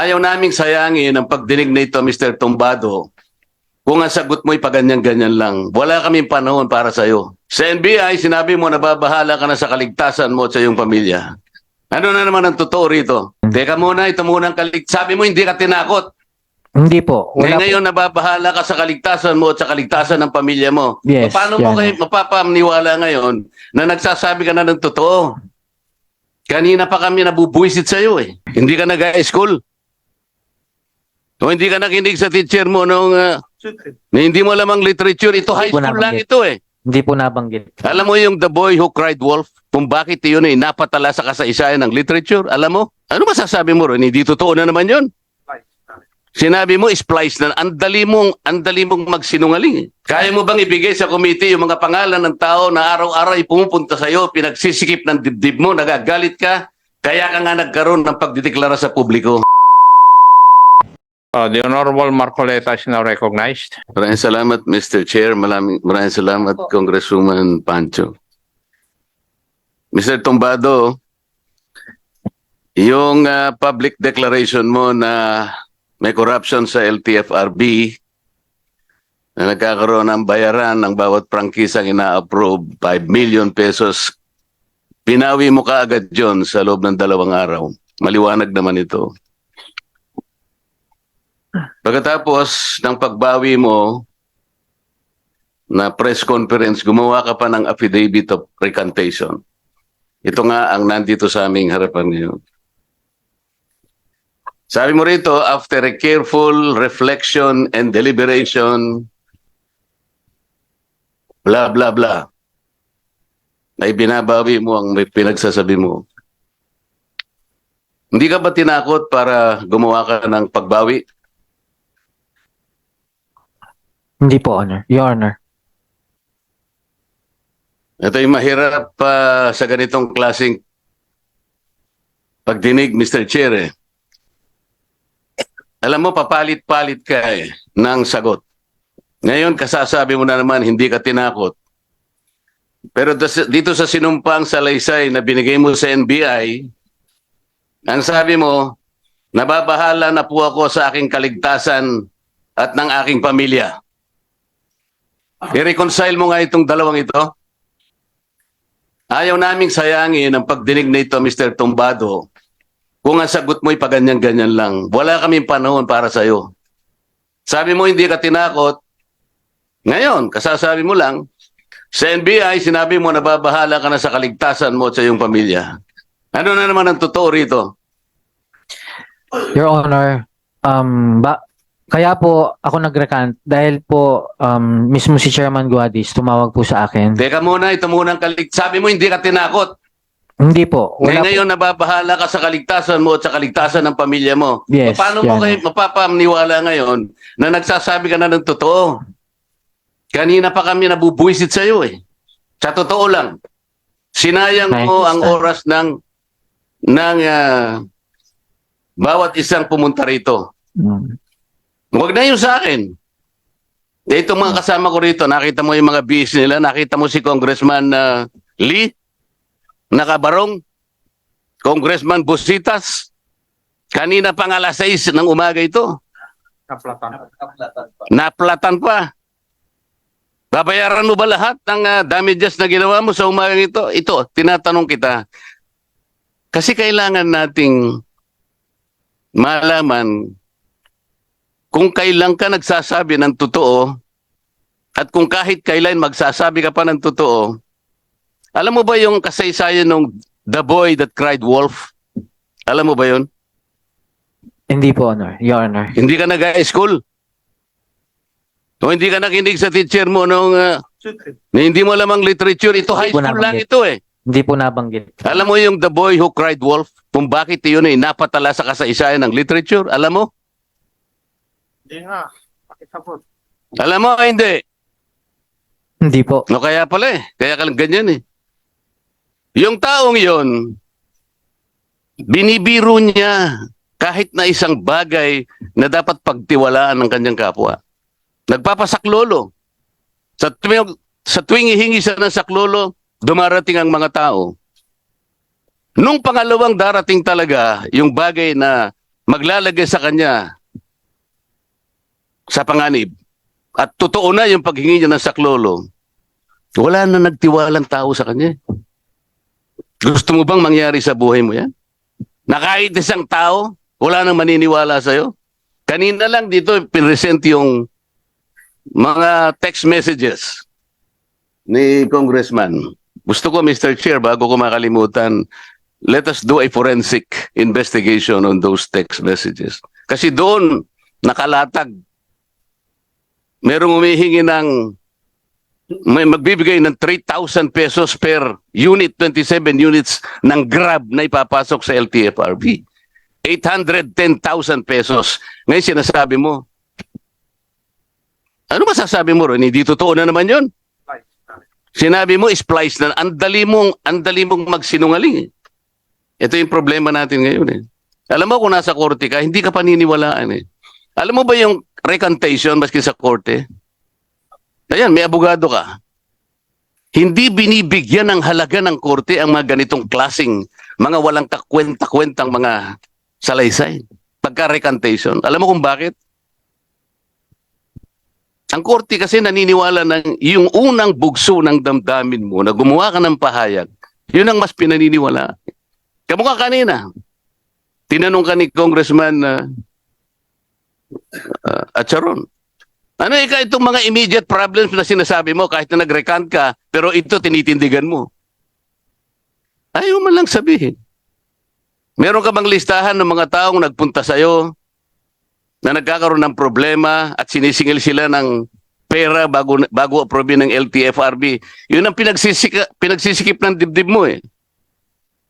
Ayaw naming sayangin ang pagdinig na ito, Mr. Tumbado. Kung ang sagot mo'y paganyan-ganyan lang, wala kaming panahon para sa'yo. Sa NBI, sinabi mo na babahala ka na sa kaligtasan mo at sa iyong pamilya. Ano na naman ang totoo rito? Teka muna, ito muna ang sabi mo hindi ka tinakot. Hindi po. Wala po. Ngayon nababahala ka sa kaligtasan mo at sa kaligtasan ng pamilya mo. Yes, Paano mo yan. kayo mapapaniwala ngayon na nagsasabi ka na ng totoo? Kanina pa kami nabubuisit sa iyo eh. Hindi ka nag-school. O hindi ka nakinig sa teacher mo nung na hindi mo alam ang literature. Ito high Hindi po school lang nabanggit. ito eh. Hindi po nabanggit. Alam mo yung The Boy Who Cried Wolf? Kung bakit yun ay napatala sa kasaysayan ng literature? Alam mo? Ano masasabi mo ron? Hindi totoo na naman yun. Sinabi mo, splice na. Ang dali mong magsinungaling. Eh. Kaya mo bang ibigay sa committee yung mga pangalan ng tao na araw-araw ay pumupunta sa iyo, pinagsisikip ng dibdib mo, nagagalit ka, kaya ka nga nagkaroon ng pagdideklara sa publiko. The Honorable Marcoleta is now recognized. Maraming salamat, Mr. Chair. Maraming salamat, Congresswoman Pancho. Mr. Tumbado, yung public declaration mo na may corruption sa LTFRB, na nagkakaroon ng bayaran ng bawat prangkisang ina-approve, 5 million pesos, pinawi mo ka agad yun sa loob ng 2 araw. Maliwanag naman ito. Pagkatapos ng pagbawi mo na press conference, gumawa ka pa ng affidavit of recantation. Ito nga ang nandito sa aming harapan ngayon. Sabi mo rito, after a careful reflection and deliberation, blah, blah, blah, ay binabawi mo ang may pinagsasabi mo. Hindi ka ba tinakot para gumawa ka ng pagbawi? Hindi po, Honor. Your Honor. Ito yung mahirap sa ganitong klaseng pagdinig, Mr. Chair. Eh. Alam mo, papalit-palit ka ng sagot. Ngayon, kasasabi mo na naman, hindi ka tinakot. Pero dito sa sinumpang salaysay na binigay mo sa NBI, ang sabi mo, nababahala na po ako sa aking kaligtasan at ng aking pamilya. I-reconcile mo nga itong dalawang ito. Ayaw naming sayangin ang pagdinig na ito, Mr. Tumbado. Kung ang sagot mo'y paganyan-ganyan lang, wala kaming panahon para sa'yo. Sabi mo hindi ka tinakot. Ngayon, kasasabi mo lang, sa NBI, sinabi mo na babahala ka na sa kaligtasan mo at sa iyong pamilya. Ano na naman ang totoo rito? Your Honor, kaya po ako nag-recant dahil po mismo si Chairman Guadis tumawag po sa akin. Teka muna, ito muna ang sabi mo hindi ka tinakot. Hindi po. Wala po. Ngayon nababahala ka sa kaligtasan mo at sa kaligtasan ng pamilya mo. Yes, Paano mo yan. kayo mapapaniwala ngayon na nagsasabi ka na ng totoo? Kanina pa kami nabubuisit sa iyo eh. Sa totoo lang. Sinayang mo ang oras ng bawat isang pumunta rito. Huwag na yun sa akin. Itong mga kasama ko rito, nakita mo yung mga bis nila, nakita mo si Congressman Lee, nakabarong, Congressman Busitas, kanina pang alas 6 ng umaga ito. Naplatan pa. Babayaran mo ba lahat ng damages na ginawa mo sa umagang ito? Ito, tinatanong kita. Kasi kailangan nating malaman kung kailan ka nagsasabi ng totoo at kung kahit kailan magsasabi ka pa ng totoo. Alam mo ba yung kasaysayan ng The Boy That Cried Wolf? Alam mo ba yun? Hindi po, Honor. Your Honor. Hindi ka nag-school? O hindi ka nakinig sa teacher mo nung na hindi mo alam ang literature? Ito high Hindi po school lang nabanggit. ito eh. Hindi po nabanggit. Alam mo yung The Boy Who Cried Wolf? Kung bakit yun ay napatala sa kasaysayan ng literature? Alam mo? Hindi nga. Pakisabot. Alam mo, hindi. Hindi po. No, kaya pala eh. Kaya ka lang ganyan eh. Yung taong yon, binibiro niya kahit na isang bagay na dapat pagtiwalaan ng kanyang kapwa. Nagpapasaklolo. Sa tuwing hihingi siya ng saklolo, dumarating ang mga tao. Nung pangalawang darating talaga, yung bagay na maglalagay sa kanya sa panganib at totoo na yung paghingi niya ng saklolo, wala na nagtiwalang tao sa kanya. Gusto mo bang mangyari sa buhay mo yan? Na kahit isang tao, wala nang maniniwala sa'yo? Kanina lang dito, pinresent yung mga text messages ni Congressman. Gusto ko, Mr. Chair, bago ko makalimutan, let us do a forensic investigation on those text messages. Kasi doon, nakalatag. Merong humihingi ng, may magbibigay ng 3,000 pesos per unit, 27 units ng Grab na ipapasok sa LTFRB. 810,000 pesos. Ngayon sinasabi mo, ano masasabi mo ron? Hindi totoo na naman yon. Sinabi mo, splice na. Ang dali mong magsinungaling. Eh. Ito yung problema natin ngayon. Eh. Alam mo kung nasa korte ka, hindi ka paniniwalaan. Eh. Alam mo ba yung recantation maski sa korte? Ayan, may abogado ka. Hindi binibigyan ng halaga ng korte ang mga ganitong klasing, mga walang kakwenta-kwentang mga salaysay. Pagka-recantation. Alam mo kung bakit? Ang korte kasi naniniwala ng yung unang bugso ng damdamin mo na gumawa ka ng pahayag, yun ang mas pinaniniwala. Kamukha kanina, tinanong ka ni Congressman Acharon, ano itong mga immediate problems na sinasabi mo kahit na nag-recant ka, pero ito tinitindigan mo? Ayaw man lang sabihin. Meron ka bang listahan ng mga taong nagpunta sa'yo na nagkakaroon ng problema at sinisingil sila ng pera bago approve ng LTFRB? Yun ang pinagsisikip ng dibdib mo eh.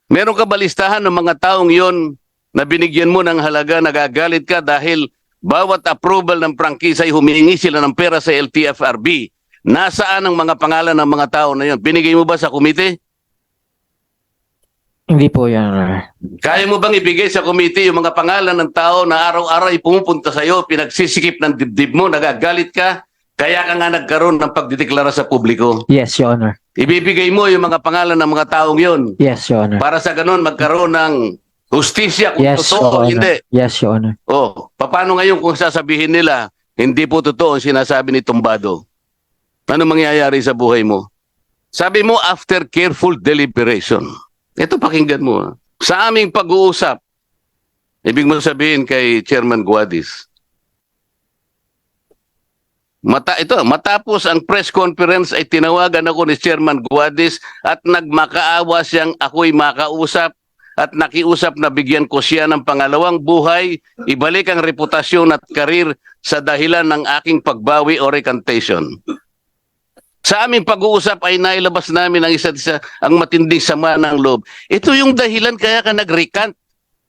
Meron ka ba listahan ng mga taong yon na binigyan mo ng halaga, nagagalit ka dahil bawat approval ng prangkisa ay humihingi sila ng pera sa LTFRB? Nasaan ang mga pangalan ng mga tao na yon? Binigay mo ba sa komite? Hindi po, Your Honor. Kaya mo bang ibigay sa komite yung mga pangalan ng tao na araw-araw ay pumupunta sa iyo, pinagsisikip ng dibdib mo, nagagalit ka, kaya ka nga nagkaroon ng pagdideklara sa publiko? Yes, Your Honor. Ibibigay mo yung mga pangalan ng mga taong yon Yes, Your Honor. para sa ganun magkaroon ng hustisya kung Yes, totoo Your o Honor. hindi. Yes, Your Honor. Oh, paano ngayon kung sasabihin nila hindi po totoo ang sinasabi ni Tumbado? Ano mangyayari sa buhay mo? Sabi mo after careful deliberation. Ito pakinggan mo. Sa aming pag-uusap, ibig mo sabihin kay Chairman Guadis, matapos ang press conference ay tinawagan ako ni Chairman Guadis at nagmakaawa siyang ako'y makausap at nakiusap na bigyan ko siya ng pangalawang buhay, ibalik ang reputasyon at karir sa dahilan ng aking pagbawi o recantation. Sa aming pag-uusap ay nailabas namin ang isa't isa ang matinding sama ng loob. Ito yung dahilan kaya ka nag-recant.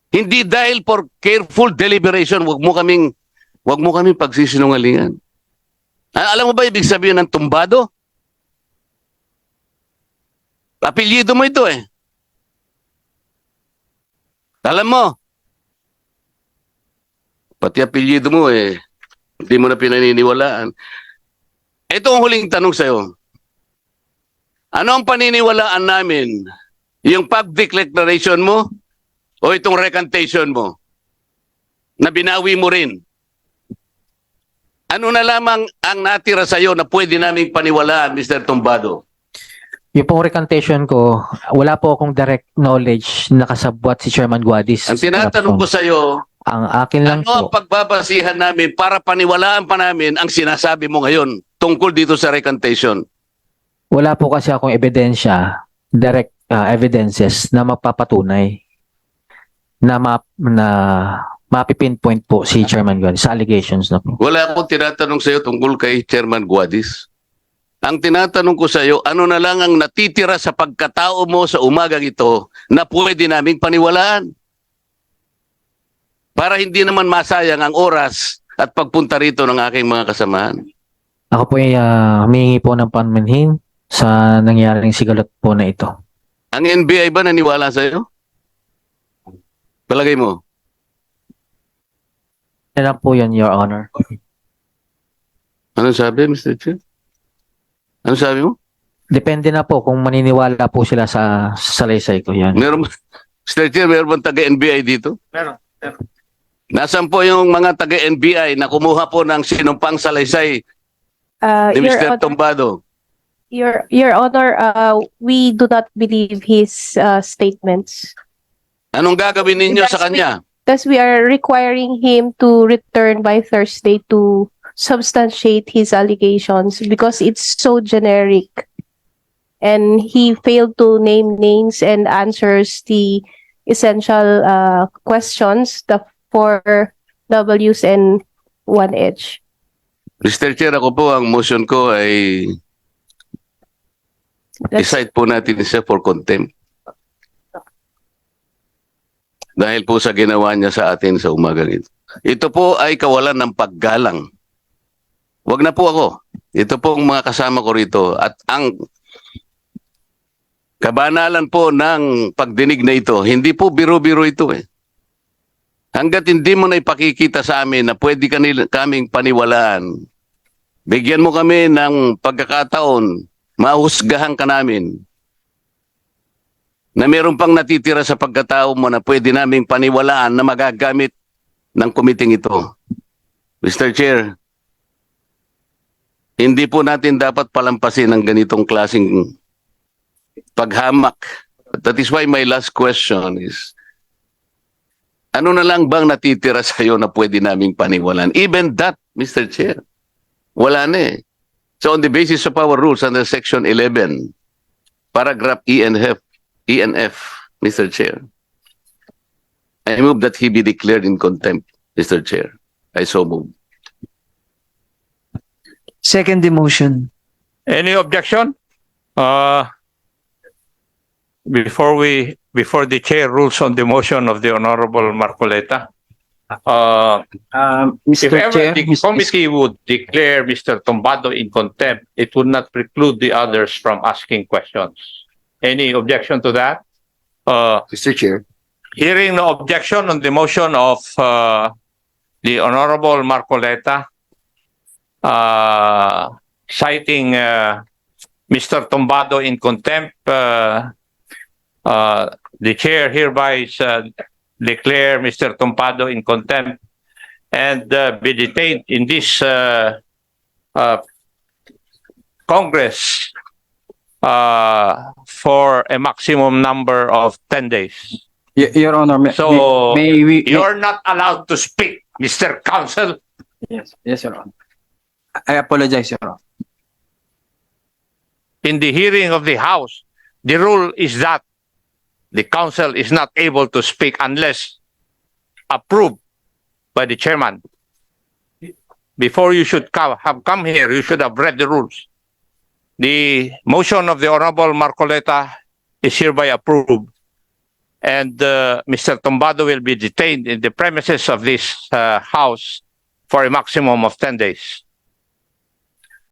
Hindi dahil for careful deliberation. Wag mo kaming pagsisinungalingan. Alam mo ba ibig sabihin ng tumbado? Apelyido mo ito eh. Alam mo, pati apelyido mo eh, hindi mo na pinaniniwalaan. Ito ang huling tanong sa'yo. Ano ang paniniwalaan namin? Yung public declaration mo o itong recantation mo? Na binawi mo rin? Ano na lamang ang natira sa'yo na pwede naming paniwalaan, Mr. Tumbado? Yung pong recantation ko, wala po akong direct knowledge na kasabwat si Chairman Guadis. Ang tinatanong ko sa'yo, ang akin lang ano ang po, pagbabasihan namin para paniwalaan pa namin ang sinasabi mo ngayon tungkol dito sa recantation? wala po kasi akong ebidensya, direct evidences na magpapatunay na mapipinpoint po si Chairman Guadis sa allegations na po. Wala akong tinatanong sa'yo tungkol kay Chairman Guadis. Ang tinatanong ko sa'yo, ano na lang ang natitira sa pagkatao mo sa umagang ito na pwede naming paniwalaan? Para hindi naman masayang ang oras at pagpunta rito ng aking mga kasamahan. Ako po ay humingi po ng panmanhin sa nangyaring sigalot po na ito. Ang NBI ba naniwala sa'yo? Palagay mo? Yan lang po yun, Your Honor. Ano sabi, Mr. Chair? Ano sabi mo? Depende na po kung maniniwala po sila sa salaysay ko yan. Meron, Mr. Chair, meron bang taga-NBI dito? Meron. Nasaan po yung mga taga-NBI na kumuha po ng sinumpang salaysay ni Your Mr. Honor, Tombado? Your Honor, we do not believe his statements. Anong gagawin ninyo sa kanya? Thus, we are requiring him to return by Thursday to substantiate his allegations because it's so generic. And he failed to name names and answers the essential questions, the 4 Ws and 1 H. Mr. Chair, ako po, ang motion ko ay i-cite po natin siya for contempt. Dahil po sa ginawa niya sa atin sa umagang ito. Ito po ay kawalan ng paggalang. Wag na po ako. Ito po ang mga kasama ko rito. At ang kabanalan po ng pagdinig na ito, hindi po biro-biro ito eh. Hanggat hindi mo na ipakikita sa amin na pwede kaming paniwalaan, bigyan mo kami ng pagkakataon, mahusgahan ka namin, na meron pang natitira sa pagkatao mo na pwede naming paniwalaan na magagamit ng komiting ito. Mr. Chair, hindi po natin dapat palampasin ng ganitong klaseng paghamak. That is why my last question is, ano na lang bang natitira sa iyo na pwede naming paniwalaan? Even that, Mr. Chair, wala na eh. So on the basis of our rules under Section 11, paragraph E and F, Mr. Chair, I move that he be declared in contempt, Mr. Chair. I so move. Second the motion. Any objection? Before the chair rules on the motion of the Honorable Marcoleta, if Mr. ever Chair, the committee would declare Mr. Tombado in contempt, it would not preclude the others from asking questions. Any objection to that? Mr. Chair. Hearing no objection on the motion of the Honorable Marcoleta, citing Mr. Tombado in contempt, the chair hereby declare Mr. Tombado in contempt and be detained in this Congress for a maximum number of 10 days. Your Honor, So, may we... You're not allowed to speak, Mr. Counsel. Yes, Your Honor. I apologize, Your Honor. In the hearing of the House, the rule is that the counsel is not able to speak unless approved by the chairman. Before you should have come here, you should have read the rules. The motion of the Honorable Marcoleta is hereby approved, and Mr. Tombado will be detained in the premises of this House for a maximum of 10 days.